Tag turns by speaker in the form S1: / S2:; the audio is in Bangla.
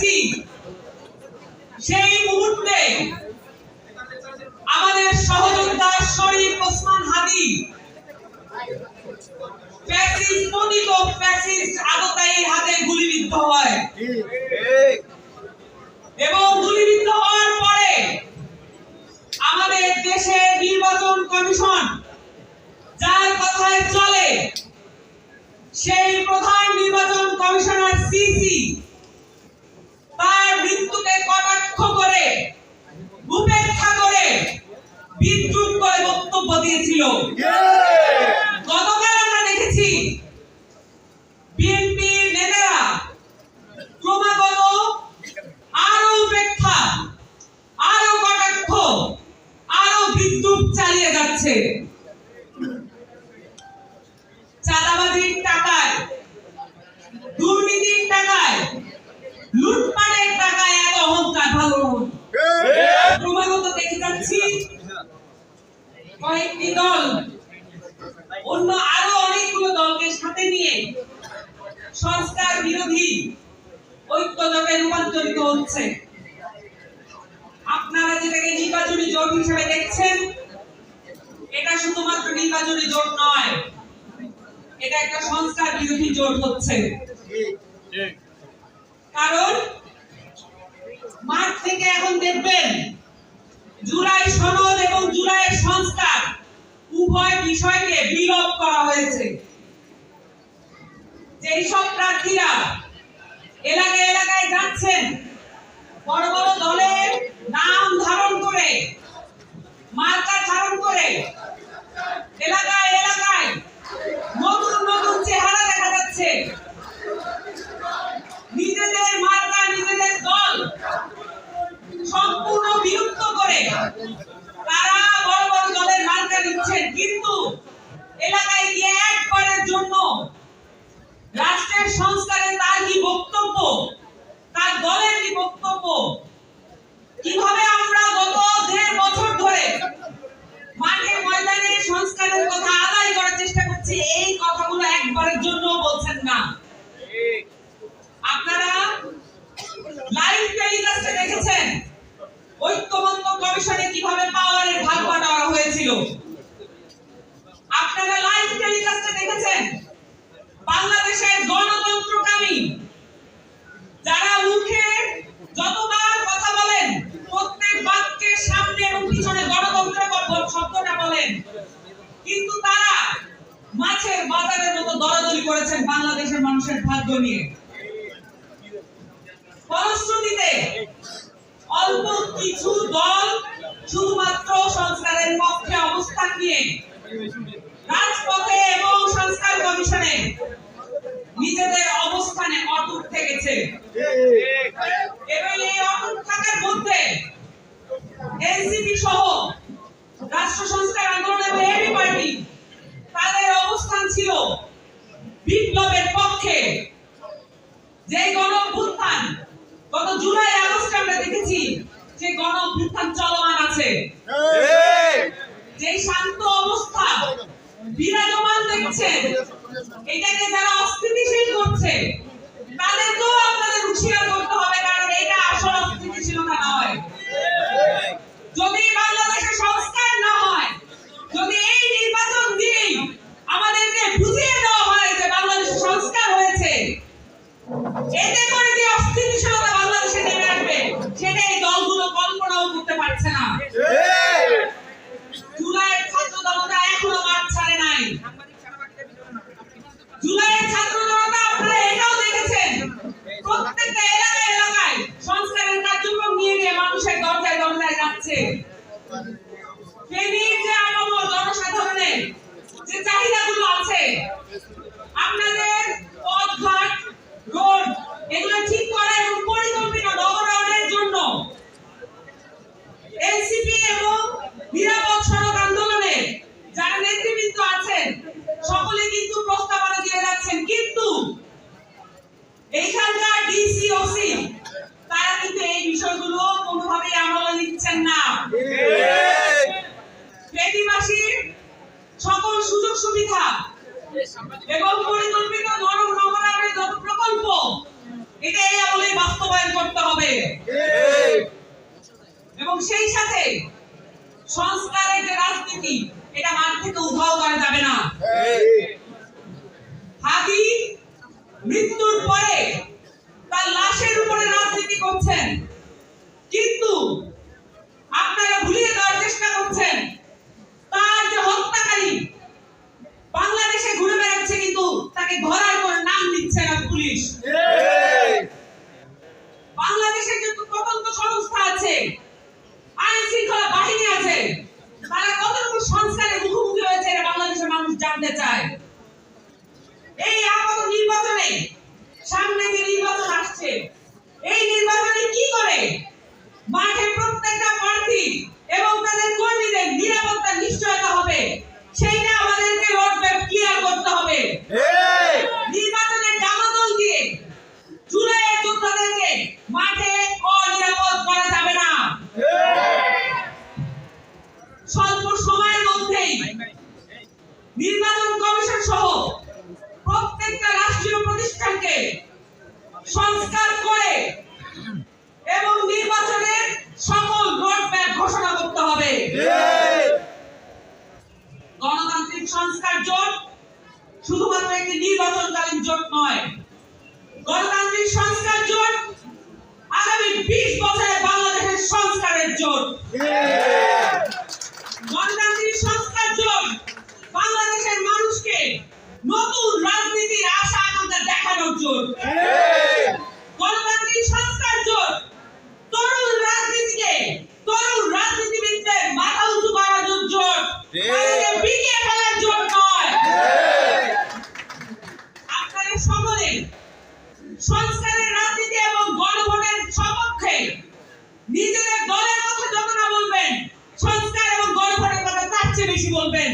S1: যাচ্ছি সেই মুহূর্তে আমাদের সহযোদ্ধা শরীফ ওসমান হাদি ফ্যাসিস্ট আততায়ীর হাতে গুলিবিদ্ধ হয় এবং গুলিবিদ্ধ হওয়ার পরে আমাদের দেশে নির্বাচন কমিশন যার কথায় চলে সেই প্রধান নির্বাচন কমিশনার সিসি তার মৃত্যুকে কটাক্ষ করে উপেক্ষা করে বিদ্রুপ করে বক্তব্য দিয়েছিল। গতকাল আমরা দেখেছি বিএনপির নেতারা ক্রমাগত আরো উপেক্ষা, আরো কটাক্ষ, আরো বিদ্রুপ চালিয়ে যাচ্ছে। চাঁদাবাজির টাকায়, দুর্নীতির টাকায়, লুটপাটের টাকায় এত অহংকার ভালো ক্রমাগত দেখে যাচ্ছি কয়েকটি দল অন্য আরো অনেকগুলো দলকে সাথে নিয়ে সংস্কার বিরোধী ঐক্যজোটে রূপান্তরিত হচ্ছে। আপনারা যেটাকে নির্বাচনী জোট হিসেবে দেখছেন, এটা শুধুমাত্র নির্বাচনী জোট নয়, এটা একটা সংস্কার বিরোধী জোট হচ্ছে। কারণ মাঠ থেকে এখন দেখবেন জুলাই সনদ এবং জুলাইয়ের সংস্কার উভয় বিষয়কে বিলোপ করা হয়েছে। যেই সব প্রার্থীরা এলাকায় এলাকায় যাচ্ছেন বড় বড় দলের নাম ধারণ করে, মার্কা ধারণ করে, এলাকায় এলাকায় নতুন নতুন চেহারা দেখা যাচ্ছে। নিজেদের মার্কা, নিজেদের দল সম্পূর্ণ বিলুপ্ত করে তারা বড় বড় দলের মার্কা নিচ্ছেন, কিন্তু এলাকায় গিয়ে একবারের জন্য রাষ্ট্রের সংস্কারে তার কি বক্তব্য, তার দলের কি বক্তব্য, কিভাবে আমরা গত 1.5 বছর ধরে মাঠে ময়দানে সংস্কারের কথা আদায় করার চেষ্টা করছি, এই কথাগুলো একবারের জন্য বলছেন না। আপনারা লাইভ টেলিকাস্টে দেখেছেন ঐক্যমত্য কমিশনে কিভাবে পাওয়ারের ভাগ বাটোয়ারা হয়েছিল। আপনারা লাইভ টেলিকাস্টে দেখেছেন বাংলাদেশের গণতন্ত্রকামী যারা মুখে যতবার কথা বলেন প্রত্যেক বাক্যের সামনে এবং পিছনে গণতন্ত্র শব্দটা বলেন, কিন্তু তারা মাছের বাজারের মতো দরাদরি করেছেন বাংলাদেশের মানুষের ভাগ্য নিয়ে। ফলশ্রুতিতে অল্প কিছু দল শুধুমাত্র সংস্কারের পক্ষে অবস্থান নিয়ে রাজপথে এবং সংস্কার কমিশনে নিজেদের অবস্থানে অটুট থেকেছে। এবং এই অটুট থাকার মধ্যে এনসিপি সহ রাষ্ট্র সংস্কার আন্দোলন এবং এবি পার্টি তাদের অবস্থান ছিল বিপ্লবের পক্ষে। যে গণ-অভ্যুত্থান গত জুলাই আগস্টে আমরা দেখেছি যে গণ-অভ্যুত্থান চলমান আছে, যে শান্ত অবস্থা বিরাজমান দেখছেন, এটাকে যারা অস্থিতিশীল করছে তাদেরকেও আপনাদের হুঁশিয়ার করতে হবে, কারণ এটা আসল অস্থিতিশীলতা নয়। যদি বাংলাদেশে সংস্কার না হয়, যদি এই নির্বাচন দিয়ে আমাদেরকে বুঝিয়ে দেওয়া হয় যে বাংলাদেশে সংস্কার হয়েছে, এতে করে যে অস্থিতিশীলতা বাংলাদেশে নেমে আসবে সেটা এই দলগুলো কল্পনাও করতে পারছে না। জুলাইয়ের ছাত্র জনতা এখনো মাঠ ছাড়ে নাই। জুলাইয়ের ছাত্র জনতা আপনারা এটাও দেখেছেন প্রত্যেকটা এলাকায় এলাকায় সংস্কারের কার্যক্রম নিয়ে গিয়ে মানুষের দরজায় দরজায় যাচ্ছে। ফেনীর যে আপামর জনসাধারণের যে চাহিদাগুলো আছে, আপনাদের পথঘাট, রোড এগুলো ঠিক করা এবং পরিকল্পিত নগরায়নের জন্য এনসিপি এবং নিরাপদ সড়ক আন্দোলনে যারা নেতৃবৃন্দ আছেন সকলে কিন্তু প্রস্তাবনা দিয়ে যাচ্ছেন, কিন্তু এইখানকার ডিসি ওসি তারা কিন্তু এই বিষয়গুলো কোনোভাবেই আমলে নিচ্ছেন না। ফেনীবাসীর সকল সুযোগ সুবিধা এবং পরিকল্পিত নগরায়নের যত প্রকল্প এটা এই আমলে বাস্তবায়ন করতে মৃত্যুর পরে তার লাশের উপরে রাজনীতি করছেন, কিন্তু আপনারা ভুলিয়ে দেওয়ার চেষ্টা করছেন তার যে হত্যাকারী বাংলাদেশে ঘুরে বেড়াচ্ছে, কিন্তু তাকে ধরার কোনো নাম দিচ্ছে না পুলিশ। বাংলাদেশের যে তদন্ত সংস্থা আছে, আইন শৃঙ্খলা বাহিনী আছে, তারা কতটুকু সংস্কারের মুখোমুখি হয়েছে এটা বাংলাদেশের মানুষ জানতে চায়। এই আপাতত নির্বাচনে, সামনে যে নির্বাচন আসছে, এই নির্বাচনে কি করে মাঠে প্রত্যেকটা প্রার্থী এবং তাদের কর্মীদের নিরাপত্তা নিশ্চয়তা হবে, সেইটা আমাদেরকে রোডম্যাপ ক্লিয়ার করতে হবে। নির্বাচনের ডামাডোল দিয়ে জুলাইয়ের যোদ্ধাদেরকে মাঠে অনিরাপদ করা যাবে না। স্বল্প সময়ের মধ্যেই নির্বাচন কমিশন সহ প্রত্যেকটা রাষ্ট্রীয় প্রতিষ্ঠানকে সংস্কার করে এবং নির্বাচনের সকল রোডম্যাপ ঘোষণা করতে হবে। গণতান্ত্রিক সংস্কার জোট শুধুমাত্র একটি নির্বাচনকালীন জোট নয়, গণতান্ত্রিক সংস্কার জোট আগামী 20 বছরে বাংলাদেশের সংস্কারের জোট। গণতান্ত্রিক সংস্কার জোট বাংলাদেশের মানুষকে নতুন রাজনীতির আশা আকাঙ্ক্ষা দেখানোর জোট। গণতান্ত্রিক সংস্কার জোট তরুণ রাজনীতিকে, তরুণ রাজনীতিবিদদের মাথা উঁচু করানোর জোট, তাদেরকে বিকিয়ে ফেলার জোট নয়। আপনারা সকলে সংস্কারের রাজনীতি এবং গণভোটের সপক্ষে নিজেদের দলের কথা যত না বলবেন, সংস্কার এবং গণভোটের কথা তার চেয়ে বেশি বলবেন।